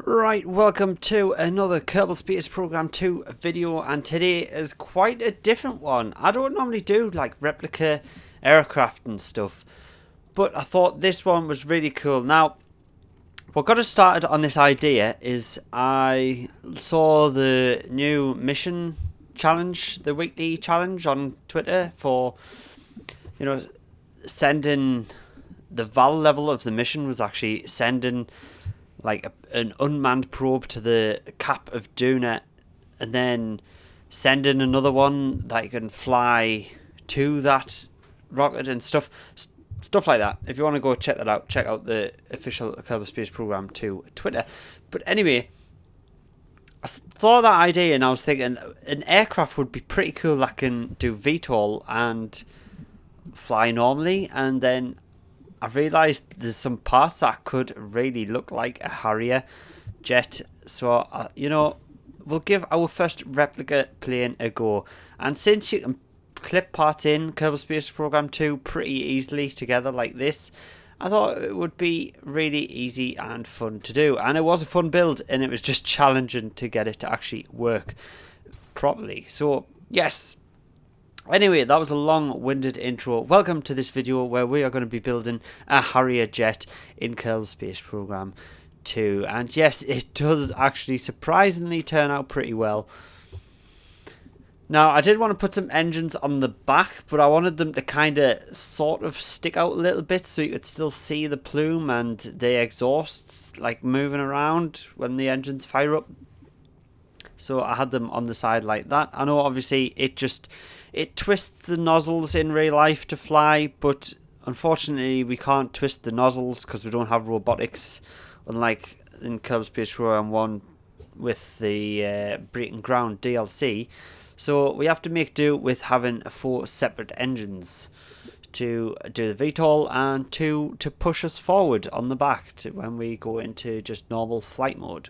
Right, welcome to another Kerbal Space Program 2 video, and today is quite a different one. I don't normally do like replica aircraft and stuff, but I thought this one was really cool. Now, what got us started on this idea is I saw the new mission challenge, the weekly challenge on Twitter for, sending the val level of the mission was actually sending like an unmanned probe to the cap of Duna, and then sending another one that can fly to that rocket and stuff like that. If you want to go check that out, check out the official Kerbal Space Program 2 Twitter. But anyway, I thought of that idea and I was thinking an aircraft would be pretty cool that can do VTOL and fly normally, and then I realised there's some parts that could really look like a Harrier jet. So, we'll give our first replica plane a go. And since you can clip parts in Kerbal Space Program 2 pretty easily together like this, I thought it would be really easy and fun to do. And it was a fun build, and it was just challenging to get it to actually work properly. So, yes. Anyway, that was a long-winded intro. Welcome to this video where we are going to be building a Harrier jet in Kerbal Space Program 2. And yes, it does actually surprisingly turn out pretty well. Now, I did want to put some engines on the back, but I wanted them to kind of sort of stick out a little bit so you could still see the plume and the exhausts like moving around when the engines fire up. So I had them on the side like that. I know obviously it twists the nozzles in real life to fly, but unfortunately we can't twist the nozzles because we don't have robotics, unlike in Kerbal Space Program 1 with the Breaking Ground DLC. So we have to make do with having 4 separate engines to do the VTOL and to push us forward on the back when we go into just normal flight mode.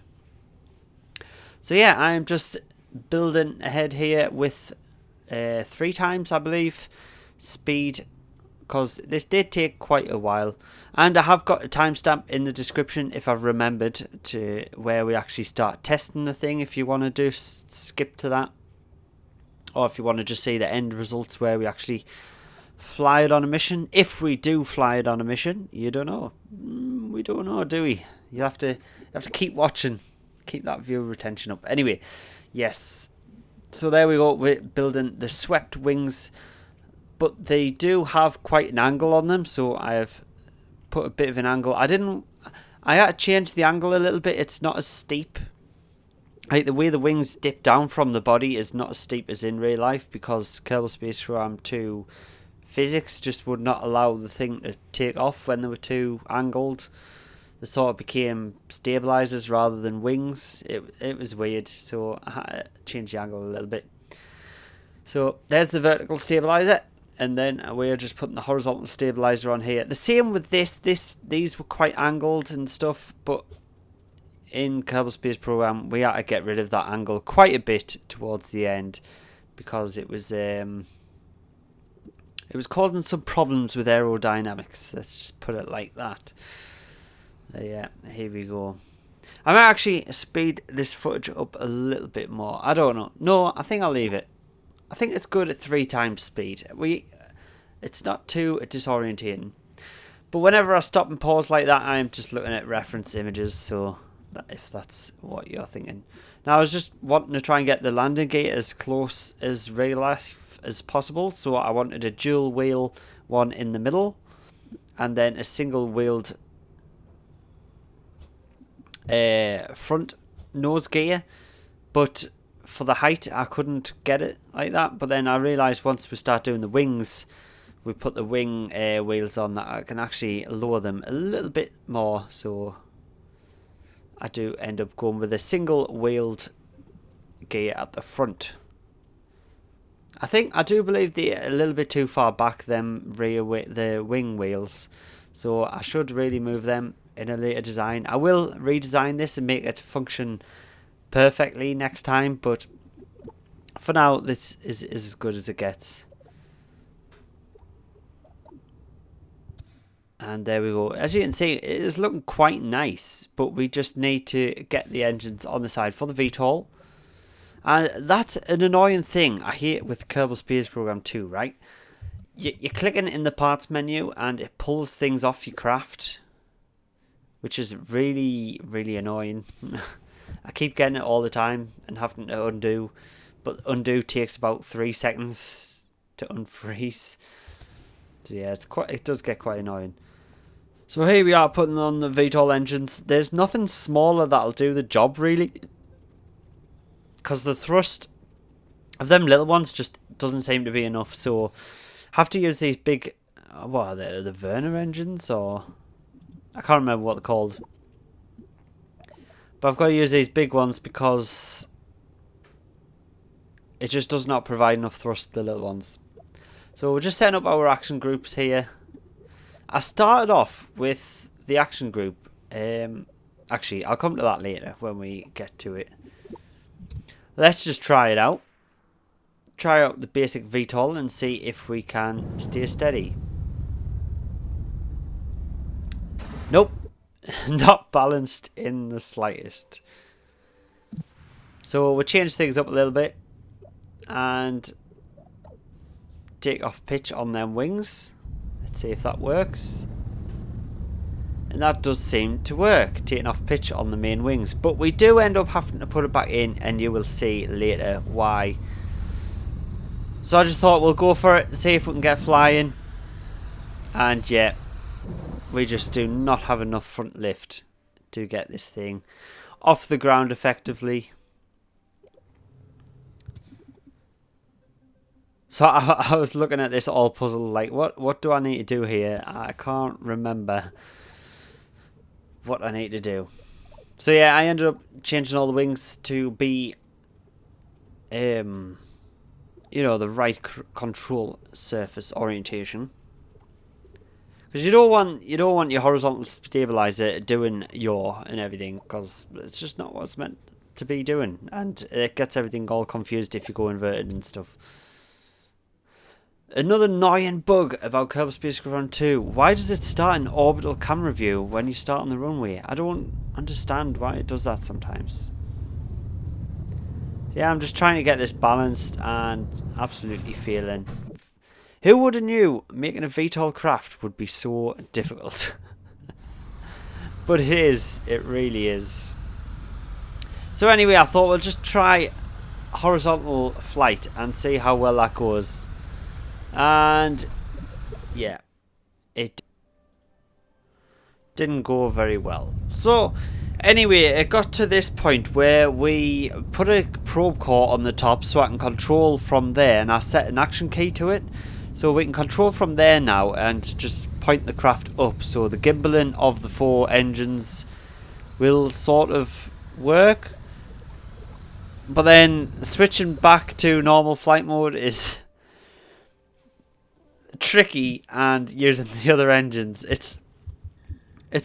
So yeah, I'm just building ahead here with 3 times, I believe, speed, because this did take quite a while. And I have got a timestamp in the description if I've remembered to where we actually start testing the thing, if you want to do skip to that. Or if you want to just see the end results where we actually fly it on a mission. If we do fly it on a mission, you don't know. We don't know, do we? You have to keep watching. Keep that viewer retention up. Anyway, yes. So there we go. We're building the swept wings, but they do have quite an angle on them. So I have put a bit of an angle. I had to change the angle a little bit. It's not as steep. Like the way the wings dip down from the body is not as steep as in real life, because Kerbal Space Program 2 physics just would not allow the thing to take off when they were too angled. They sort of became stabilizers rather than wings. It was weird, so I had to change the angle a little bit. So there's the vertical stabilizer, and then we're just putting the horizontal stabilizer on here. The same with these were quite angled and stuff, but in Kerbal Space Program we had to get rid of that angle quite a bit towards the end, because it was causing some problems with aerodynamics. Let's just put it like that. Yeah, here we go. I might actually speed this footage up a little bit more. I don't know. No, I think I'll leave it. I think it's good at 3 times speed. It's not too disorientating. But whenever I stop and pause like that, I'm just looking at reference images. So if that's what you're thinking. Now I was just wanting to try and get the landing gear as close as real life as possible. So I wanted a dual wheel one in the middle, and then a single wheeled front nose gear, but for the height I couldn't get it like that. But then I realised once we start doing the wings, we put the wing wheels on, that I can actually lower them a little bit more, so I do end up going with a single wheeled gear at the front. I do believe they're a little bit too far back, them the wing wheels, so I should really move them in a later design. I will redesign this and make it function perfectly next time, but for now this is as good as it gets. And there we go. As you can see, it is looking quite nice, but we just need to get the engines on the side for the VTOL. And that's an annoying thing I hate with Kerbal Space Program 2, right? You're clicking in the parts menu and it pulls things off your craft, which is really, really annoying. I keep getting it all the time and having to undo, but undo takes about 3 seconds to unfreeze. So yeah, it does get quite annoying. So here we are putting on the VTOL engines. There's nothing smaller that'll do the job really, because the thrust of them little ones just doesn't seem to be enough. So have to use these big, what are they, the Werner engines, or I can't remember what they're called. But I've got to use these big ones because it just does not provide enough thrust to the little ones. So we're just setting up our action groups here. I started off with the action group. Actually, I'll come to that later when we get to it. Let's just try it out. Try out the basic VTOL and see if we can stay steady. Nope. Not balanced in the slightest. So we'll change things up a little bit and take off pitch on them wings. Let's see if that works. And that does seem to work, taking off pitch on the main wings. But we do end up having to put it back in, and you will see later why. So I just thought we'll go for it, see if we can get flying. And yeah, we just do not have enough front lift to get this thing off the ground effectively. So I was looking at this all puzzle, like, what do I need to do here? I can't remember what I need to do. So yeah, I ended up changing all the wings to be, you know, the right control surface orientation. Because you don't want your horizontal stabilizer doing yaw and everything, because it's just not what it's meant to be doing, and it gets everything all confused if you go inverted and stuff. Another annoying bug about Kerbal Space Program 2. Why does it start in orbital camera view when you start on the runway? I don't understand why it does that sometimes. Yeah, I'm just trying to get this balanced and absolutely failing. Who would have knew making a VTOL craft would be so difficult? But it is. It really is. So anyway, I thought we'll just try horizontal flight and see how well that goes. And yeah, it didn't go very well. So anyway, it got to this point where we put a probe core on the top so I can control from there, and I set an action key to it so we can control from there now and just point the craft up. So the gimbaling of the 4 engines will sort of work, but then switching back to normal flight mode is tricky, and using the other engines, it's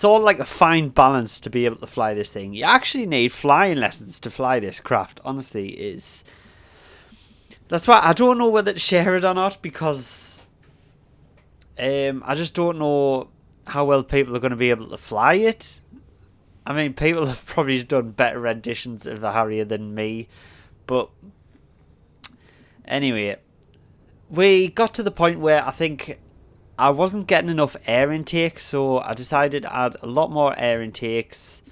all like a fine balance to be able to fly this thing. You actually need flying lessons to fly this craft, honestly. That's why I don't know whether to share it or not, because I just don't know how well people are going to be able to fly it. I mean, people have probably done better renditions of the Harrier than me, but anyway, we got to the point where I think I wasn't getting enough air intake, so I decided to add a lot more air intakes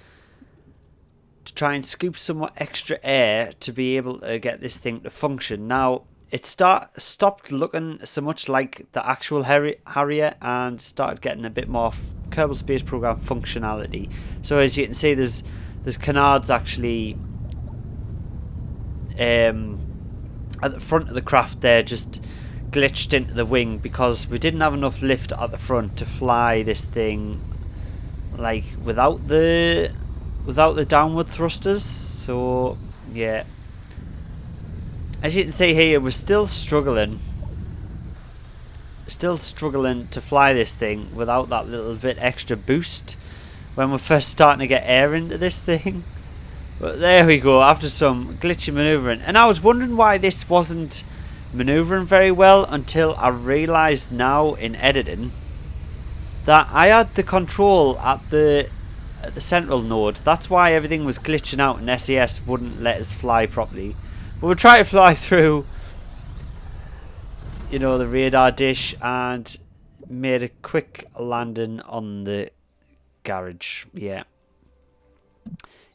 to try and scoop some more extra air to be able to get this thing to function. Now, it stopped looking so much like the actual Harrier and started getting a bit more Kerbal Space Program functionality. So as you can see, there's canards actually at the front of the craft there, just glitched into the wing because we didn't have enough lift at the front to fly this thing like without the downward thrusters. So yeah, as you can see here, we're still struggling to fly this thing without that little bit extra boost when we're first starting to get air into this thing. But there we go, after some glitchy maneuvering. And I was wondering why this wasn't maneuvering very well until I realised now in editing that I had the control at the central node. That's why everything was glitching out and SES wouldn't let us fly properly. But we'll try to fly through, you know, the radar dish, and made a quick landing on the garage. Yeah,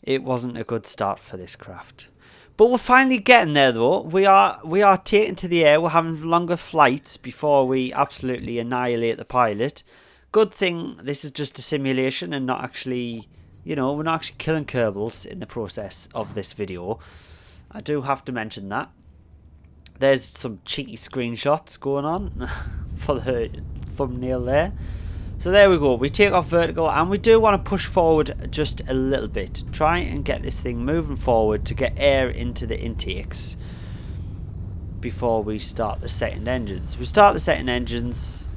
it wasn't a good start for this craft, but we're finally getting there though. We are taken to the air. We're having longer flights before we absolutely annihilate the pilot. Good thing this is just a simulation and not actually, you know, we're not actually killing Kerbals in the process of this video. I do have to mention that. There's some cheeky screenshots going on for the thumbnail there. So there we go. We take off vertical, and we do want to push forward just a little bit. Try and get this thing moving forward to get air into the intakes before we start the second engines. We start the second engines.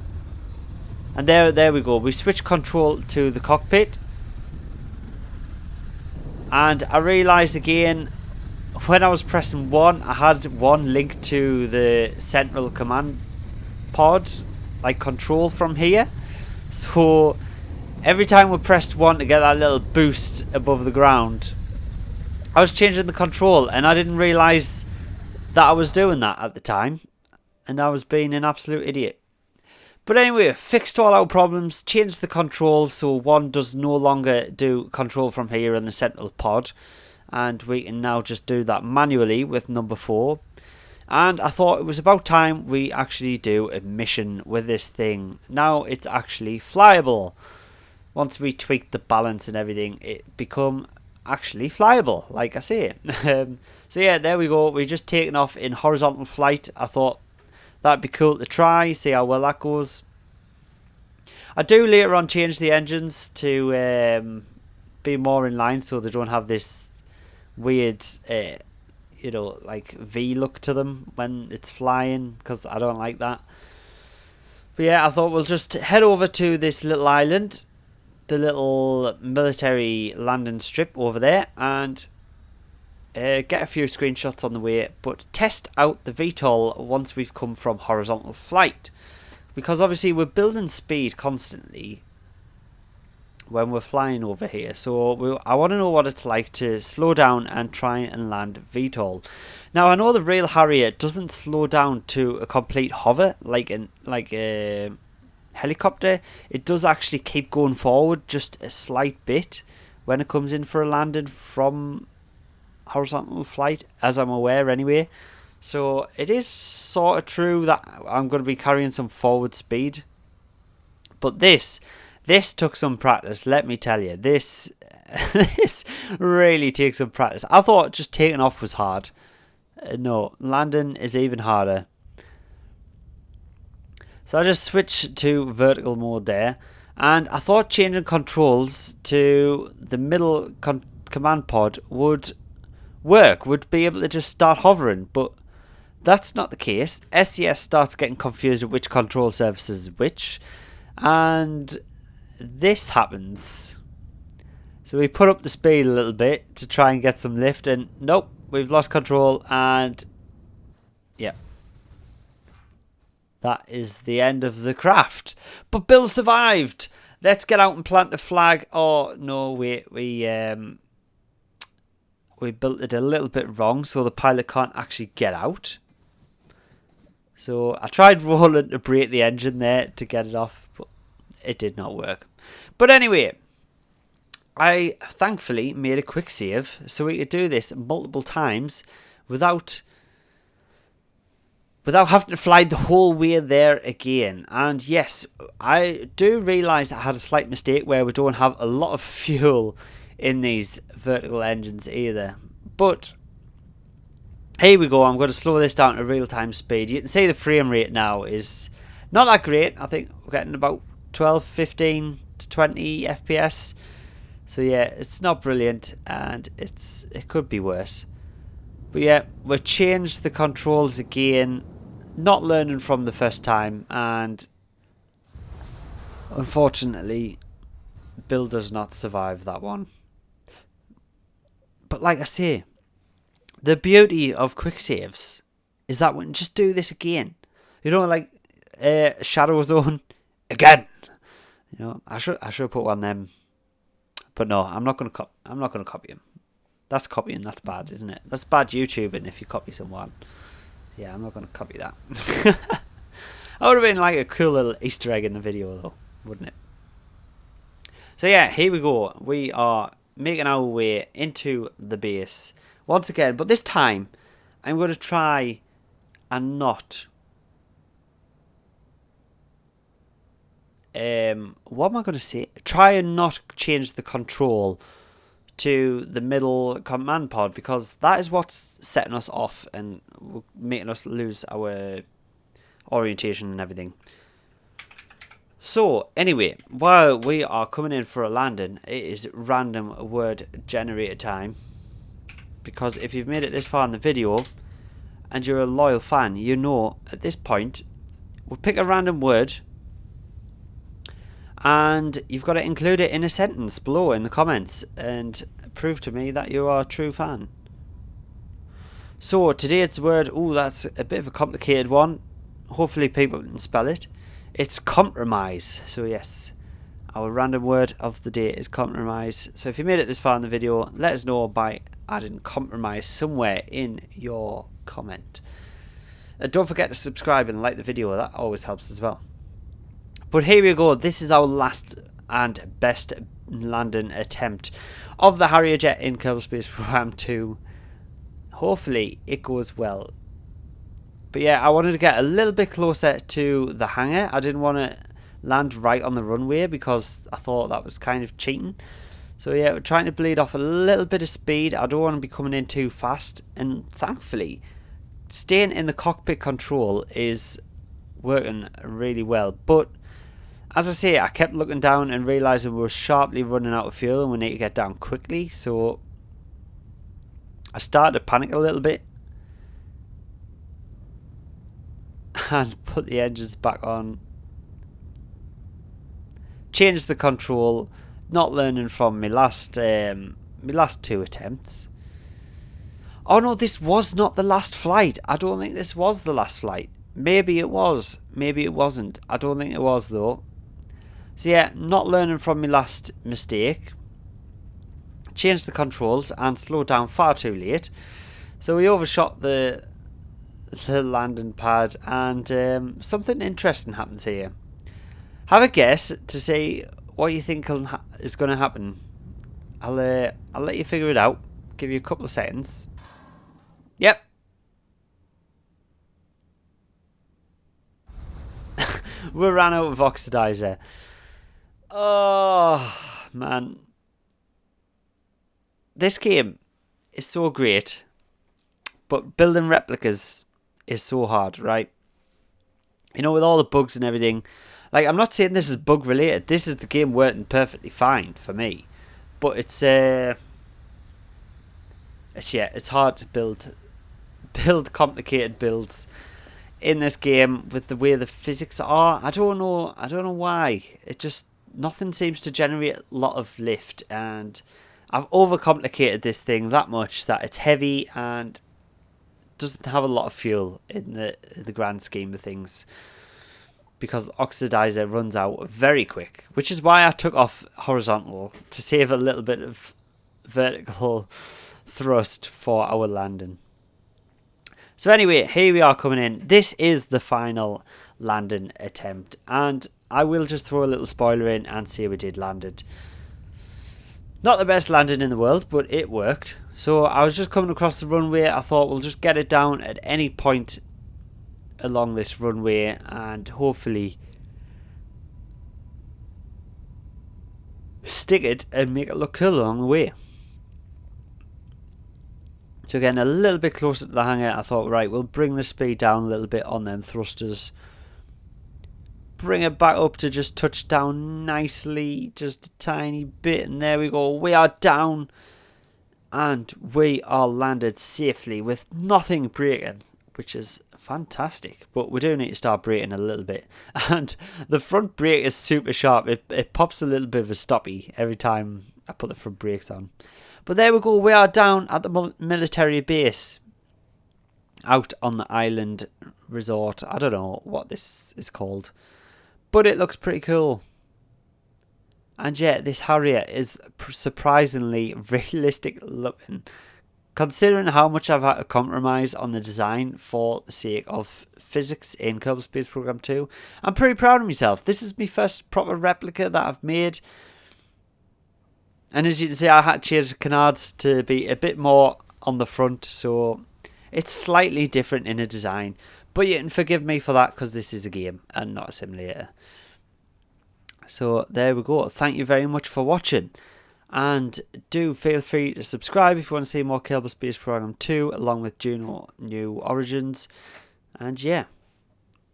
And there we go. We switch control to the cockpit, and I realised again when I was pressing 1, I had 1 linked to the central command pod, like control from here. So every time we pressed 1 to get that little boost above the ground, I was changing the control, and I didn't realise that I was doing that at the time, and I was being an absolute idiot. But anyway, fixed all our problems, changed the controls so 1 does no longer do control from here in the central pod, and we can now just do that manually with number 4. And I thought it was about time we actually do a mission with this thing. Now it's actually flyable. Once we tweak the balance and everything, it become actually flyable, like I say. So yeah, there we go. We're just taking off in horizontal flight. I thought that'd be cool to try, see how well that goes. I do later on change the engines to be more in line so they don't have this weird, you know, like V look to them when it's flying, because I don't like that. But yeah, I thought we'll just head over to this little island, the little military landing strip over there, and get a few screenshots on the way, but test out the VTOL once we've come from horizontal flight, because obviously we're building speed constantly when we're flying over here. So I want to know what it's like to slow down and try and land VTOL. Now I know the real Harrier doesn't slow down to a complete hover like a helicopter. It does actually keep going forward just a slight bit when it comes in for a landing from horizontal flight, as I'm aware anyway. So it is sort of true that I'm going to be carrying some forward speed, but this took some practice, let me tell you. This really takes some practice. I thought just taking off was hard. No, landing is even harder. So I just switched to vertical mode there, and I thought changing controls to the middle command pod would work, would be able to just start hovering, but that's not the case. SES starts getting confused with which control surface is which, and this happens. So we put up the speed a little bit to try and get some lift, and nope, we've lost control, and yeah, that is the end of the craft. But Bill survived. Let's get out and plant the flag. Oh no, we built it a little bit wrong, so the pilot can't actually get out. So I tried rolling to break the engine there to get it off, but it did not work. But anyway, I thankfully made a quick save so we could do this multiple times without having to fly the whole way there again. And yes, I do realise I had a slight mistake where we don't have a lot of fuel in these vertical engines either. But here we go. I'm going to slow this down to real-time speed. You can see the frame rate now is not that great. I think we're getting about 12, 15 to 20 FPS. So yeah, it's not brilliant, and it could be worse. But yeah, we've changed the controls again, not learning from the first time, and unfortunately Bill does not survive that one. But like I say, the beauty of quick saves is that we can just do this again. You know, like Shadow Zone again. You know, I should have put one of them, but no, I'm not gonna copy him. That's copying. That's bad, isn't it? That's bad YouTubing if you copy someone. Yeah, I'm not gonna copy that. That would have been like a cool little Easter egg in the video, though, wouldn't it? So yeah, here we go. We are making our way into the base once again, but this time I'm going to try and not. What am I going to say? Try and not change the control to the middle command pod, because that is what's setting us off and making us lose our orientation and everything. So anyway, while we are coming in for a landing, it is random word generator time, because if you've made it this far in the video and you're a loyal fan, you know at this point we'll pick a random word and you've got to include it in a sentence below in the comments and prove to me that you are a true fan. So today's word, that's a bit of a complicated one. Hopefully people can spell it. It's compromise. So yes, our random word of the day is compromise. So if you made it this far in the video, let us know by adding compromise somewhere in your comment. Don't forget to subscribe and like the video, that always helps as well. But here we go, this is our last and best landing attempt of the Harrier Jet in Kerbal Space Program 2. Hopefully it goes well. But yeah, I wanted to get a little bit closer to the hangar. I didn't want to land right on the runway because I thought that was kind of cheating. So yeah, we're trying to bleed off a little bit of speed. I don't want to be coming in too fast. And thankfully, staying in the cockpit control is working really well. But as I say, I kept looking down and realising we were sharply running out of fuel and we need to get down quickly. So I started to panic a little bit and put the engines back on. Changed the control, not learning from my last two attempts. Oh no, this was not the last flight. I don't think this was the last flight. Maybe it was, maybe it wasn't. I don't think it was though. So yeah, not learning from my last mistake. Changed the controls and slowed down far too late. So we overshot the landing pad and something interesting happens here. Have a guess to see what you think is going to happen. I'll let you figure it out. Give you a couple of seconds. Yep. We ran out of oxidizer. Oh man, this game is so great, but building replicas is so hard, right? You know, with all the bugs and everything. Like, I'm not saying this is bug related. This is the game working perfectly fine for me, but it's hard to build complicated builds in this game with the way the physics are. I don't know why. It just, nothing seems to generate a lot of lift, and I've overcomplicated this thing that much that it's heavy and doesn't have a lot of fuel in the grand scheme of things, because oxidizer runs out very quick, which is why I took off horizontal to save a little bit of vertical thrust for our landing. So anyway, here we are coming in. This is the final landing attempt, and I will just throw a little spoiler in and say we did land it. Not the best landing in the world, but it worked. So I was just coming across the runway. I thought we'll just get it down at any point along this runway and hopefully stick it and make it look cool along the way. So getting a little bit closer to the hangar, I thought, right, we'll bring the speed down a little bit on them thrusters. Bring it back up to just touch down nicely, just a tiny bit, and there we go. We are down and we are landed safely with nothing breaking, which is fantastic. But we do need to start braking a little bit, and the front brake is super sharp. It pops a little bit of a stoppy every time I put the front brakes on. But there we go, we are down at the military base out on the island resort. I don't know what this is called, but it looks pretty cool. And yet this Harrier is surprisingly realistic looking, considering how much I've had to compromise on the design for the sake of physics in Kerbal Space Program 2. I'm pretty proud of myself. This is my first proper replica that I've made. And as you can see, I had to change the canards to be a bit more on the front, so it's slightly different in a design. But you can forgive me for that because this is a game and not a simulator. So there we go. Thank you very much for watching. And do feel free to subscribe if you want to see more Kerbal Space Program 2 along with Juno New Origins. And yeah,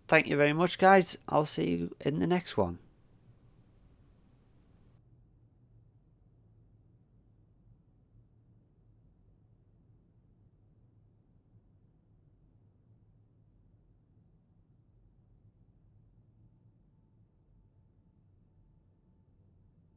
thank you very much, guys. I'll see you in the next one.